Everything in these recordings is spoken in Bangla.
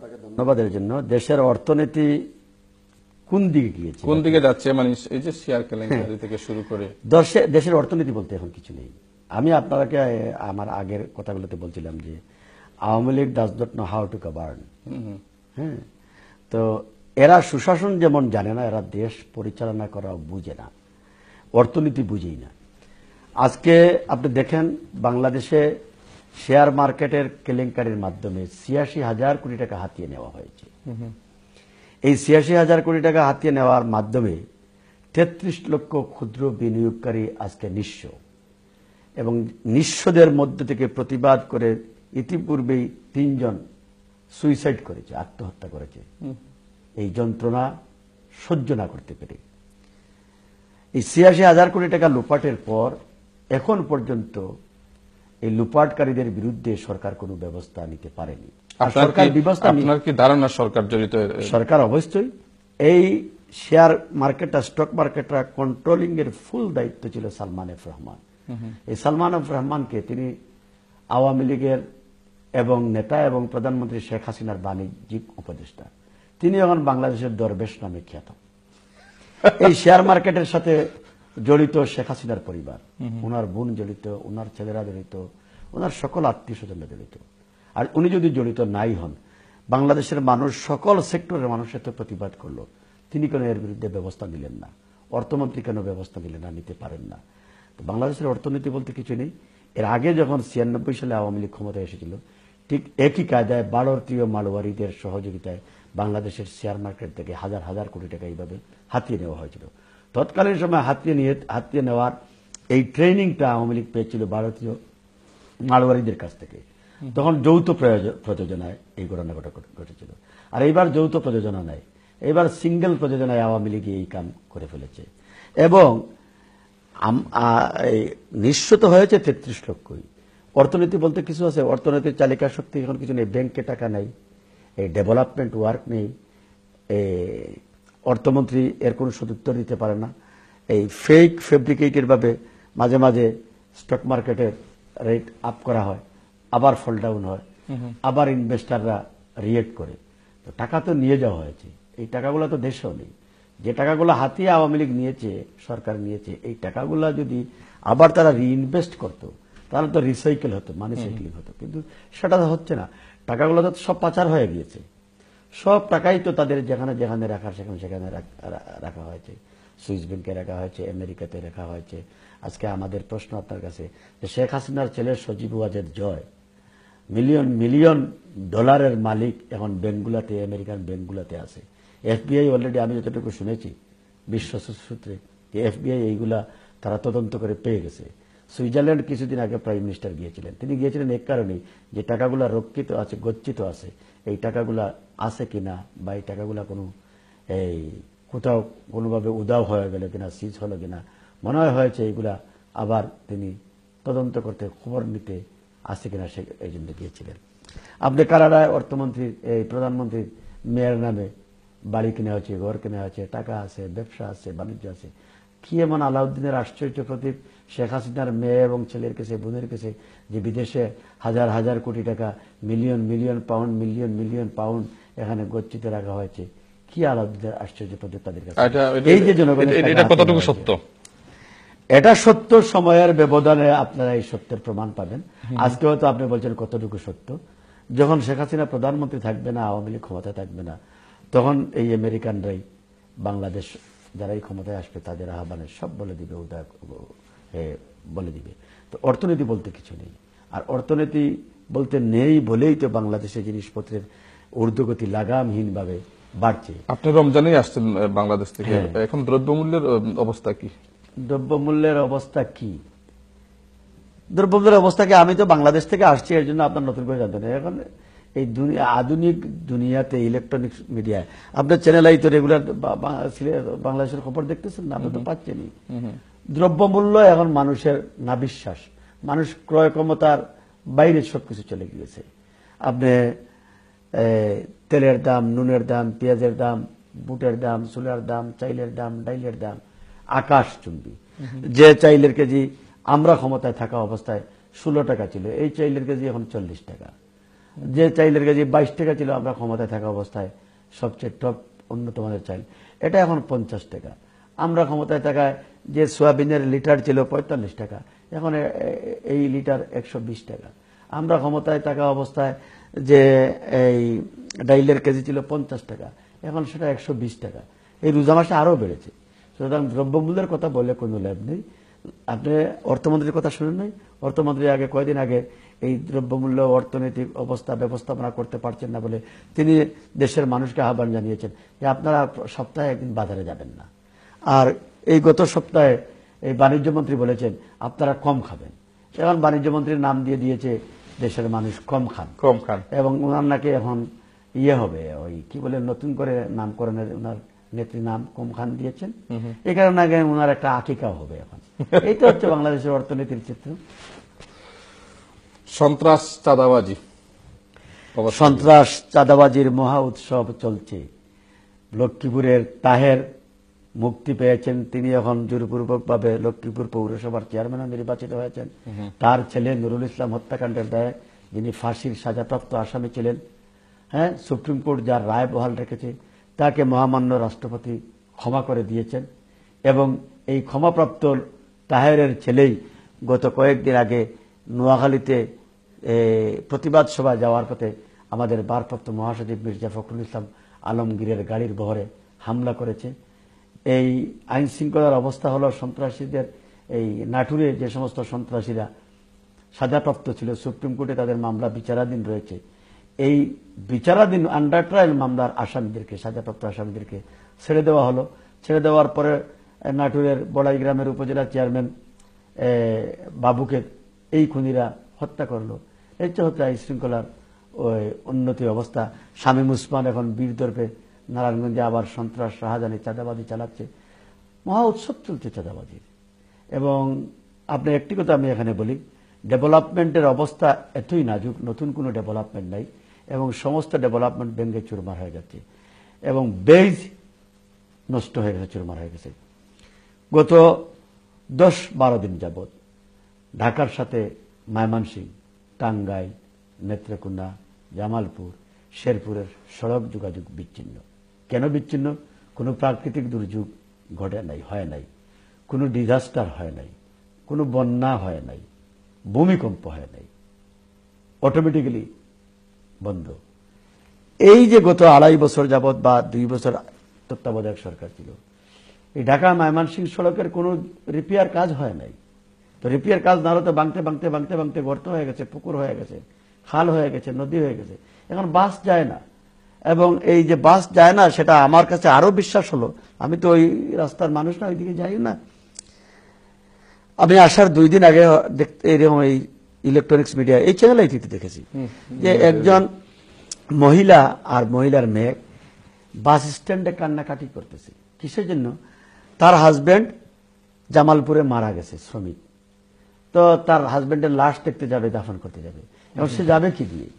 আপনাকে ধন্যবাদের জন্য। দেশের অর্থনীতি কোন দিকে গিয়েছে, কোন দিকে যাচ্ছে, মানে এই যে শেয়ার কেলেঙ্কারি থেকে শুরু করে দেশের অর্থনীতি বলতে এখন কিছু নেই। আমি আপনাকে আমার আগের কথাগুলোতে বলছিলাম যে Awami League does not know how to govern. হ্যাঁ, তো এরা সুশাসন যেমন জানে না, এরা দেশ পরিচালনা করা বুঝে না, অর্থনীতি বুঝেই না। আজকে আপনি দেখেন বাংলাদেশে শেয়ার মার্কেটের কেলেঙ্কারির মাধ্যমে ৮৬,০০০ কোটি টাকা হাতিয়ে নেওয়া হয়েছে। এই ৮৬,০০০ কোটি টাকা হাতিয়ে নেওয়ার মাধ্যমে ৩৩ লক্ষ ক্ষুদ্র বিনিয়োগকারী আজকে নিঃস্ব, এবং নিঃস্বদের মধ্য থেকে প্রতিবাদ করে ইতিপূর্বেই ৩ জন সুইসাইড করেছে, আত্মহত্যা করেছে, এই যন্ত্রণা সহ্য না করতে পেরে। এই ৮৬,০০০ কোটি টাকা লুপাটের পর এখন পর্যন্ত এই লুপাটকারীদের বিরুদ্ধে সরকার কোনো ব্যবস্থা নিতে পারেনি। আপনার কি ধারণা সরকার জড়িত? সরকার অবশ্যই। এই শেয়ার মার্কেটটা, স্টক মার্কেটটা কন্ট্রোলিং এর ফুল দায়িত্ব ছিল সালমান এফ রহমান। এই সালমান এফ রহমানকে তিনি আওয়ামী লীগের এবং নেতা এবং প্রধানমন্ত্রী শেখ হাসিনার বাণিজ্যিক উপদেষ্টা। তিনি এখন বাংলাদেশের দরবেশ নামে খ্যাত। এই শেয়ার মার্কেটের সাথে জড়িত শেখ হাসিনার পরিবার, ওনার বোন জড়িত, ওনার ছেলেরা জড়িত, ওনার সকল আত্মীয় স্বজনরা জড়িত। আর উনি যদি জড়িত নাই হন, বাংলাদেশের মানুষ, সকল সেক্টরের মানুষ এত প্রতিবাদ করলো, তিনি কেন এর বিরুদ্ধে ব্যবস্থা নিলেন না? অর্থমন্ত্রী কেন ব্যবস্থা নিলেন না? নিতে পারেন না। তো বাংলাদেশের অর্থনীতি বলতে কিছু নেই। এর আগে যখন ৯৬ সালে আওয়ামী লীগ ক্ষমতায় এসেছিল, ঠিক একই কায়দায় ভারতীয় মালওয়ারিদের সহযোগিতায় বাংলাদেশের শেয়ার মার্কেট থেকে হাজার হাজার কোটি টাকা এইভাবে হাতিয়ে নেওয়া হয়েছিল। তৎকালীন সময় হাতিয়ে নেওয়ার এই ট্রেনিংটা আওয়ামী লীগ পেয়েছিল ভারতীয় মালওয়ারিদের কাছ থেকে। তখন যৌথ প্রযোজনায় এই ঘটনা ঘটেছিল। আর এইবার যৌথ প্রযোজনা নাই, এবার সিঙ্গেল প্রযোজনায় আওয়ামী লীগ এই কাম করে ফেলেছে, এবং নিঃস্ব তো হয়েছে ৩৩ লক্ষই। অর্থনীতি বলতে কিছু আছে? অর্থনীতির চালিকা শক্তি এখন কিছু নেই। ব্যাংকে টাকা নেই, এই ডেভেলপমেন্ট ওয়ার্ক নেই, অর্থমন্ত্রী এর কোনো সদুত্তর দিতে পারে না। এই ফেব্রিকেটেড ভাবে মাঝে মাঝে স্টক মার্কেটের রেট আপ করা হয়, আবার ফল ডাউন হয়, আবার ইনভেস্টাররা রিয়েক্ট করে। তো টাকা তো নিয়ে যাওয়া হয়েছে, এই টাকাগুলো তো দেশেও নেই। যে টাকাগুলো হাতিয়ে আওয়ামী লীগ নিয়েছে, সরকার নিয়েছে, এই টাকাগুলো যদি আবার তারা রিইনভেস্ট করতো, তাহলে তো রিসাইকেল হতো, মানি সাইক্লিং হতো। কিন্তু সেটা তো হচ্ছে না। টাকাগুলো তো সব পাচার হয়ে গিয়েছে। সব টাকাই তো তাদের যেখানে যেখানে রাখার সেখানে রাখা হয়েছে। সুইস ব্যাংকে রাখা হয়েছে, আমেরিকাতে রাখা হয়েছে। আজকে আমাদের প্রশ্ন আপনার কাছে, যে শেখ হাসিনার ছেলে সজীব ওয়াজেদ জয় মিলিয়ন মিলিয়ন ডলারের মালিক এখন ব্যাংকগুলাতে, আমেরিকান ব্যাংকগুলাতে আছে। এফবিআই অলরেডি, আমি যতটুকু শুনেছি বিশ্বস্ত সূত্রে, যে এফবিআই এইগুলা তারা তদন্ত করে পেয়ে গেছে। সুইজারল্যান্ড কিছুদিন আগে প্রাইম মিনিস্টার গিয়েছিলেন। তিনি গিয়েছিলেন এক কারণেই, যে টাকাগুলা রক্ষিত আছে, গচ্ছিত আছে, এই টাকাগুলা আছে কিনা, বা এই টাকাগুলা কোনো কোথাও কোনোভাবে উদাও হয়ে গেল কিনা, সিজ হলো কিনা, মনে হয়েছে এইগুলা আবার তিনি তদন্ত করতে, খবর নিতে আছে কিনা, সে এই জন্য গিয়েছিলেন। আপনি কানাডায় অর্থমন্ত্রীর, এই প্রধানমন্ত্রীর মেয়ের নামে বাড়ি কিনে হয়েছে, ঘর কিনে হয়েছে, টাকা আছে, ব্যবসা আছে, বাণিজ্য আছে। কি এমন আলাউদ্দিনের আশ্চর্য প্রতীক শেখ হাসিনার মেয়ে এবং ছেলের কাছে, বোনের কাছে, যে বিদেশে হাজার হাজার কোটি টাকা, million million pound, million million pound এখানে গচ্ছিত রাখা হয়েছে? কি আলাউদ্দিনের আশ্চর্য প্রতীক তাদের কাছে? এই যে জনগণের কতটুকু সত্য? এটা সত্য, সময়ের ব্যবধানে আপনারা এই সত্যের প্রমাণ পাবেন। আজকে হয়তো আপনি বলছেন কতটুকু সত্য। যখন শেখ হাসিনা প্রধানমন্ত্রী থাকবে না, আওয়ামী লীগ ক্ষমতায় থাকবে না, তখন এই আমেরিকানরাই বাংলাদেশ যারাই ক্ষমতায় আসবে তাদের আহ্বানে সব বলে দিবে, বলে দিবে। তো অর্থনীতি বলতে কিছু নেই। আর অর্থনীতি বলতে নেই বলেই তো বাংলাদেশে জিনিসপত্রের ঊর্ধ্বগতি লাগামহীন ভাবে বাড়ছে। আপনি রমজানেই আসছেন বাংলাদেশ থেকে, এখন দ্রব্যমূল্যের অবস্থা কি? দ্রব্যমূল্যের অবস্থা কি? দ্রব্যমূল্যের অবস্থা কি? আমি তো বাংলাদেশ থেকে আসছি, এর জন্য আপনার নতুন করে জানতেন। এখন এই আধুনিক দুনিয়াতে, ইলেকট্রনিক্স মিডিয়ায়, আপনার চ্যানেলাই তো রেগুলার বাংলাদেশের খবর দেখতেছেন না? আপনি তো পাচ্ছেনই। দ্রব্যমূল্য এখন মানুষের নাবিশ্বাস, মানুষ ক্রয় ক্ষমতার বাইরে সবকিছু চলে গিয়েছে। আপনি তেলের দাম, নুনের দাম, পেঁয়াজের দাম, বুটের দাম, চুলার দাম, চাইলের দাম, ডাইলের দাম আকাশ চুম্বি। যে চাইলের কেজি আমরা ক্ষমতায় থাকা অবস্থায় 16 টাকা ছিল, এই চাইলের কেজি এখন 40 টাকা। যে চাইলের কেজি 22 টাকা ছিল আমরা ক্ষমতায় থাকা অবস্থায় সবচেয়ে টপ উন্নত মানের চাইল, এটা এখন 50 টাকা। আমরা ক্ষমতায় থাকায় যে সোয়াবিনের লিটার ছিল 45 টাকা, এখন এই লিটার 120 টাকা। আমরা ক্ষমতায় থাকা অবস্থায় যে এই ডাইলের কেজি ছিল 50 টাকা, এখন সেটা 120 টাকা। এই রোজা মাসে আরো বেড়েছে। সুতরাং দ্রব্যমূল্যের কথা বলে কোনো লাভ নেই। আপনি অর্থমন্ত্রীর কথা শুনেন নাই? অর্থমন্ত্রী আগে কয়েকদিন আগে এই দ্রব্যমূল্য অর্থনৈতিক অবস্থা ব্যবস্থাপনা করতে পারছেন না বলে তিনি দেশের মানুষকে আহ্বান জানিয়েছেন যে আপনারা সপ্তাহে একদিন বাজারে যাবেন না। আর এই গত সপ্তাহে এই বাণিজ্য মন্ত্রী বলেছেন আপনারা কম খাবেন। এখন বাণিজ্য মন্ত্রীর নাম দিয়ে দিয়েছে দেশের মানুষ কম খান, এবং ওনার নাকি এখন হবে ওই কি বলে নতুন করে নামকরণের ওনার নেত্রী নাম কম খান দিয়েছেন। এই কারণে আগে ওনার একটা আকিকাও হবে এখন। এই তো হচ্ছে বাংলাদেশের অর্থনীতির চিত্র। সন্ত্রাস চাঁদাবাজির মহা উৎসব চলছে। লক্ষ্মীপুরের তাহের মুক্তি পেয়েছেন, তিনি এখন জোরপূর্বকভাবে লক্ষ্মীপুর পৌরসভার চেয়ারম্যান নির্বাচিত হয়েছেন। তার ছেলে নুরুল ইসলাম হত্যাকাণ্ডের দায়ে যিনি ফাঁসির সাজাপ্রাপ্ত আসামি ছিলেন, হ্যাঁ, সুপ্রিম কোর্ট যার রায় বহাল রেখেছে, তাকে মহামান্য রাষ্ট্রপতি ক্ষমা করে দিয়েছেন। এবং এই ক্ষমাপ্রাপ্ত তাহেরের ছেলেই গত কয়েকদিন আগে নোয়াখালীতে প্রতিবাদ সভায় যাওয়ার পথে আমাদের ভারপ্রাপ্ত মহাসচিব মির্জা ফখরুল ইসলাম আলমগীরের গাড়ির বহরে হামলা করেছে। এই আইন শৃঙ্খলার অবস্থা হলো সন্ত্রাসীদের এই নাটুরে যে সমস্ত সন্ত্রাসীরা সাজাপ্রাপ্ত ছিল, সুপ্রিম কোর্টে তাদের মামলা বিচারাধীন রয়েছে। এই বিচারাধীন আন্ডার ট্রায়াল মামলার আসামিদেরকে, সাজাপ্রাপ্ত আসামিদেরকে ছেড়ে দেওয়া হলো। ছেড়ে দেওয়ার পরে নাটুরের বড়াই গ্রামের উপজেলা চেয়ারম্যান বাবুকে এই খুনিরা হত্যা করলো। এই তো হচ্ছে আইন শৃঙ্খলার ওই উন্নতি অবস্থা। শামীম উসমান এখন বীরদর্পে নারায়ণগঞ্জে আবার সন্ত্রাস রাহাজানি চাঁদাবাজি চালাচ্ছে। মহা উৎসব চলছে চাঁদাবাজির। এবং আপনি একটি কথা আমি এখানে বলি, ডেভেলপমেন্টের অবস্থা এতই নাজুক, নতুন কোনো ডেভেলপমেন্ট নাই, এবং সমস্ত ডেভেলপমেন্ট ভেঙে চুরমার হয়ে যাচ্ছে, এবং বেজ নষ্ট হয়ে গেছে, চুরমার হয়ে গেছে। গত 10-12 দিন যাবৎ ঢাকার সাথে ময়মনসিংহ, টাঙ্গাইল, নেত্রকোনা, জামালপুর, শেরপুরের সড়ক যোগাযোগ বিচ্ছিন্ন। কেন বিচ্ছিন্ন? কোনো প্রাকৃতিক দুর্যোগ ঘটে নাই, হয় নাই, কোনো ডিজাস্টার হয় নাই, কোনো বন্যা হয় নাই, ভূমিকম্প হয় নাই, অটোমেটিক্যালি বন্ধ। এই যে গত 2.5 বছর যাবৎ বা 2 বছর তত্ত্বাবধায়ক সরকার ছিল, এই ঢাকা ময়মনসিংহ সড়কের কোনো রিপেয়ার কাজ হয় নাই। তো রিপেয়ার কাজ না হলে তো ভাঙতে ভাঙতে ভাঙতে ভাঙতে গর্ত হয়ে গেছে, পুকুর হয়ে গেছে, খাল হয়ে গেছে, নদী হয়ে গেছে, এখন বাস যায় না। এবং এই যে বাস যায় না, সেটা আমার কাছে আরো বিশ্বাস হলো, আমি তো ওই রাস্তার মানুষ না, ওইদিকে যাই না। আমি আসার 2 দিন আগে দেখতে এরকম এই ইলেকট্রনিক্স মিডিয়া এই চ্যানেল আইটিতে দেখেছি যে একজন মহিলা আর মহিলার মেয়ে বাস স্ট্যান্ডে কান্নাকাটি করতেছে। কিসের জন্য? তার হাজবেন্ড জামালপুরে মারা গেছে, শ্রমিক। তো তার হাজবেন্ডের লাশ দেখতে যাবে, দাফন করতে যাবে। এবং সে যাবে কি দিয়ে?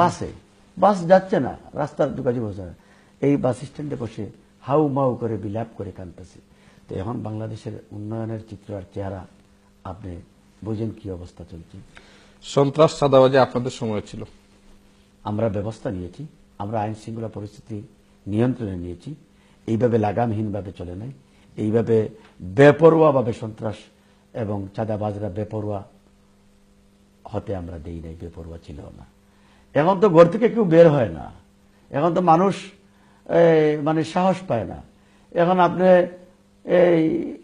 বাসে। বাস যাচ্ছে না, রাস্তার যোগাযোগ হচ্ছে না। এই বাস স্ট্যান্ডে বসে হাউ মাউ করে বিলাপ করে কাঁদতেছে। তো এখন বাংলাদেশের উন্নয়নের চিত্র আর চেহারা আপনি বুঝেন কি অবস্থা চলছে। সন্ত্রাস চাঁদাবাজি আপনাদের সময় ছিল, আমরা ব্যবস্থা নিয়েছি, আমরা আইন শৃঙ্খলা পরিস্থিতি নিয়ন্ত্রণে নিয়েছি। এইভাবে লাগামহীনভাবে চলে নাই, এইভাবে বেপরোয়াভাবে সন্ত্রাস এবং চাঁদাবাজরা বেপরোয়া হতে আমরা দেই নাই, বেপরোয়া ছিল না। এখন তো ঘর থেকে কেউ বের হয় না, এখন তো মানুষ মানে সাহস পায় না। এখন আপনি এই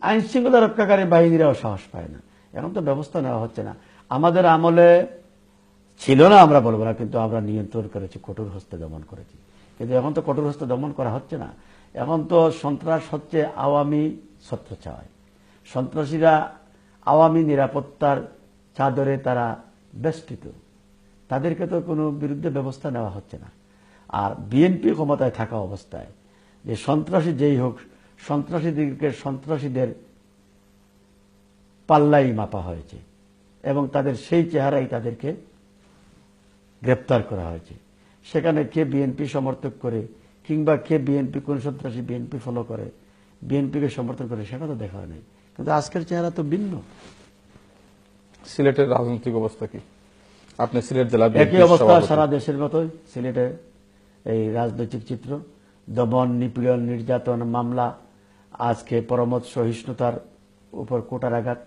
আইন শৃঙ্খলা রক্ষাকারী বাহিনীরাও সাহস পায় না। এখন তো ব্যবস্থা নেওয়া হচ্ছে না। আমাদের আমলে ছিল না আমরা বলবো না, কিন্তু আমরা নিয়ন্ত্রণ করেছি, কঠোর হস্তে দমন করেছি। কিন্তু এখন তো কঠোর হস্তে দমন করা হচ্ছে না। এখন তো সন্ত্রাস হচ্ছে আওয়ামী ছত্রছায়ায়। সন্ত্রাসীরা আওয়ামী নিরাপত্তার চাদরে তারা বেষ্টিত, তাদেরকে তো কোনো বিরুদ্ধে ব্যবস্থা নেওয়া হচ্ছে না। আর বিএনপি ক্ষমতায় থাকা অবস্থায় যে সন্ত্রাসী যেই হোক, সন্ত্রাসীদের পাল্লাই মাপা হয়েছে এবং তাদের সেই চেহারাই তাদেরকে গ্রেপ্তার করা হয়েছে। সেখানে কে বিএনপি সমর্থক করে কিংবা কে বিএনপি কোন সন্ত্রাসী বিএনপি ফলো করে, বিএনপিকে সমর্থন করে, সেটা তো দেখা হয় নাই। কিন্তু আজকের চেহারা তো ভিন্ন। সিলেটের রাজনৈতিক অবস্থা কি? আপনি সিলেট জেলা একই বিএনপির অবস্থা সভাপতি। সারা দেশের মতোই সিলেটে এই রাজনৈতিক চিত্র, দমন, নিপীড়ন, নির্যাতন, মামলা, আজকে পরমত সহিষ্ণুতার উপর কোটারাঘাত,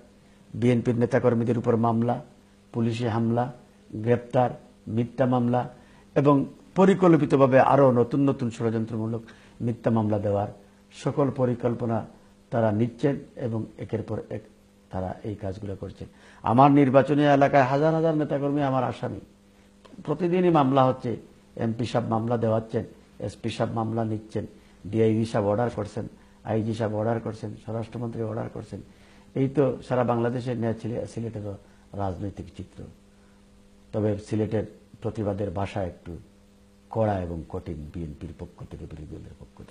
বিএনপির নেতাকর্মীদের উপর মামলা, পুলিশি হামলা, গ্রেপ্তার, মিথ্যা মামলা এবং পরিকল্পিতভাবে আরো নতুন নতুন ষড়যন্ত্রমূলক মিথ্যা মামলা দেওয়ার সকল পরিকল্পনা তারা নিচ্ছেন এবং একের পর এক তারা এই কাজগুলো করছেন। আমার নির্বাচনী এলাকায় হাজার হাজার নেতাকর্মী আমার আসামি, প্রতিদিনই মামলা হচ্ছে। এমপি সাহেব মামলা দেওয়াচ্ছেন, এসপি সাহেব মামলা নিচ্ছেন, ডিআইজি সাহেব অর্ডার করছেন, আইজি সাহেব অর্ডার করছেন, স্বরাষ্ট্রমন্ত্রী অর্ডার করছেন। এই তো সারা বাংলাদেশের ন্যায় সিলেটের রাজনৈতিক চিত্র। তবে সিলেটের প্রতিবাদের ভাষা একটু কড়া এবং কঠিন, বিএনপির পক্ষ থেকে, বিরোধী দলের পক্ষ থেকে।